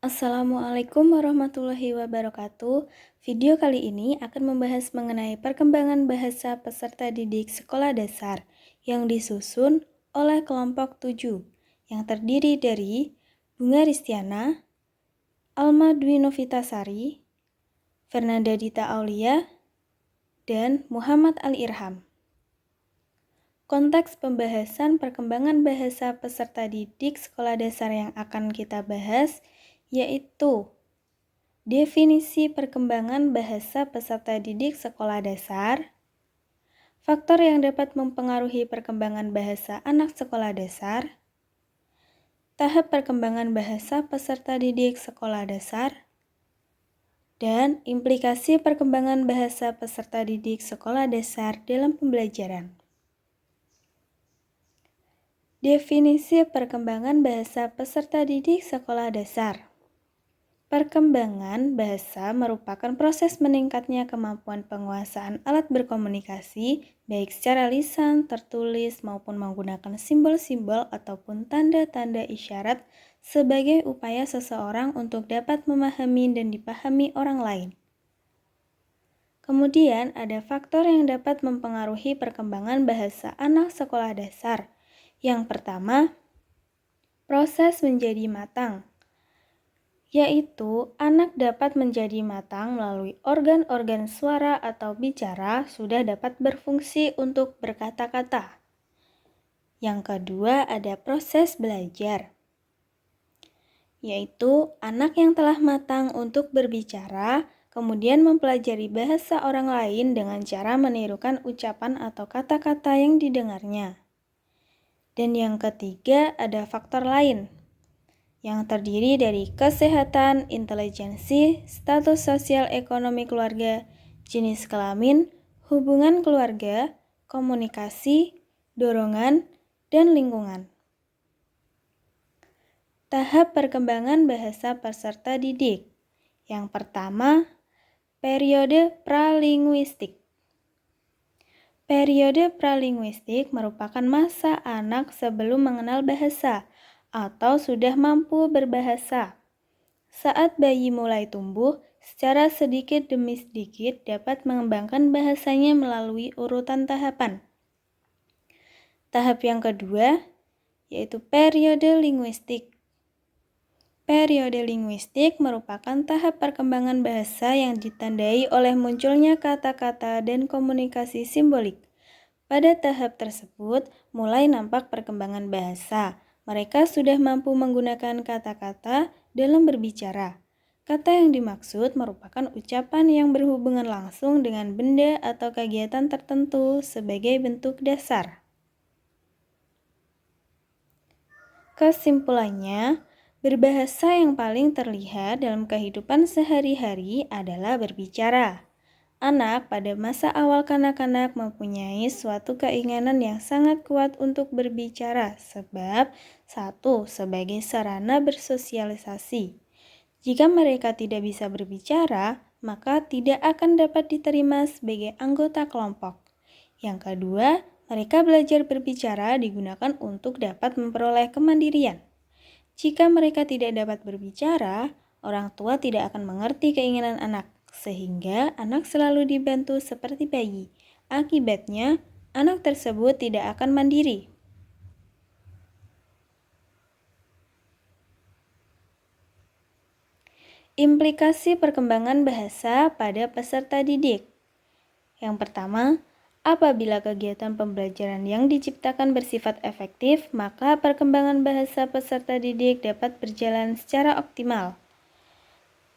Assalamualaikum warahmatullahi wabarakatuh. Video kali ini akan membahas mengenai perkembangan bahasa peserta didik sekolah dasar yang disusun oleh kelompok 7 yang terdiri dari Bunga Ristiana, Alma Dwi Novitasari, Fernanda Dita Aulia, dan Muhammad Ali Irham. Konteks pembahasan perkembangan bahasa peserta didik sekolah dasar yang akan kita bahas yaitu definisi perkembangan bahasa peserta didik sekolah dasar, faktor yang dapat mempengaruhi perkembangan bahasa anak sekolah dasar, tahap perkembangan bahasa peserta didik sekolah dasar, dan implikasi perkembangan bahasa peserta didik sekolah dasar dalam pembelajaran. Definisi perkembangan bahasa peserta didik sekolah dasar. Perkembangan bahasa merupakan proses meningkatnya kemampuan penguasaan alat berkomunikasi, baik secara lisan, tertulis, maupun menggunakan simbol-simbol ataupun tanda-tanda isyarat sebagai upaya seseorang untuk dapat memahami dan dipahami orang lain. Kemudian ada faktor yang dapat mempengaruhi perkembangan bahasa anak sekolah dasar. Yang pertama, proses menjadi matang, yaitu anak dapat menjadi matang melalui organ-organ suara atau bicara sudah dapat berfungsi untuk berkata-kata. Yang kedua ada proses belajar, yaitu anak yang telah matang untuk berbicara, kemudian mempelajari bahasa orang lain dengan cara menirukan ucapan atau kata-kata yang didengarnya. Dan yang ketiga ada faktor lain, yang terdiri dari kesehatan, intelijensi, status sosial ekonomi keluarga, jenis kelamin, hubungan keluarga, komunikasi, dorongan, dan lingkungan. Tahap perkembangan bahasa peserta didik. Yang pertama, periode pralinguistik. Periode pralinguistik merupakan masa anak sebelum mengenal bahasa atau sudah mampu berbahasa. Saat bayi mulai tumbuh, secara sedikit demi sedikit dapat mengembangkan bahasanya melalui urutan tahapan. Tahap yang kedua, yaitu periode linguistik. Periode linguistik merupakan tahap perkembangan bahasa yang ditandai oleh munculnya kata-kata dan komunikasi simbolik. Pada tahap tersebut, mulai nampak perkembangan bahasa. Mereka sudah mampu menggunakan kata-kata dalam berbicara. Kata yang dimaksud merupakan ucapan yang berhubungan langsung dengan benda atau kegiatan tertentu sebagai bentuk dasar. Kesimpulannya, berbahasa yang paling terlihat dalam kehidupan sehari-hari adalah berbicara. Anak pada masa awal kanak-kanak mempunyai suatu keinginan yang sangat kuat untuk berbicara sebab satu, sebagai sarana bersosialisasi. Jika mereka tidak bisa berbicara, maka tidak akan dapat diterima sebagai anggota kelompok. Yang kedua, mereka belajar berbicara digunakan untuk dapat memperoleh kemandirian. Jika mereka tidak dapat berbicara, orang tua tidak akan mengerti keinginan anak, sehingga anak selalu dibantu seperti bayi. Akibatnya, anak tersebut tidak akan mandiri. Implikasi perkembangan bahasa pada peserta didik. Yang pertama, apabila kegiatan pembelajaran yang diciptakan bersifat efektif, maka perkembangan bahasa peserta didik dapat berjalan secara optimal.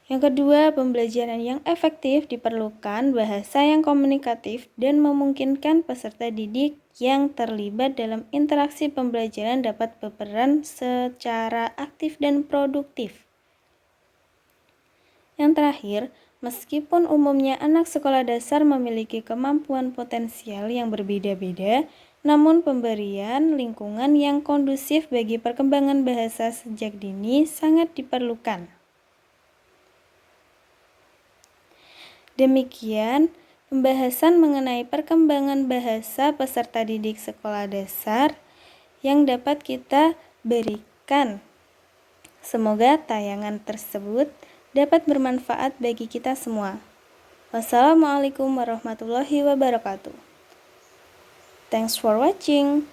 Yang kedua, pembelajaran yang efektif diperlukan bahasa yang komunikatif dan memungkinkan peserta didik yang terlibat dalam interaksi pembelajaran dapat berperan secara aktif dan produktif. Yang terakhir, meskipun umumnya anak sekolah dasar memiliki kemampuan potensial yang berbeda-beda, namun pemberian lingkungan yang kondusif bagi perkembangan bahasa sejak dini sangat diperlukan. Demikian pembahasan mengenai perkembangan bahasa peserta didik sekolah dasar yang dapat kita berikan. Semoga tayangan tersebut dapat bermanfaat bagi kita semua. Wassalamualaikum warahmatullahi wabarakatuh. Thanks for watching.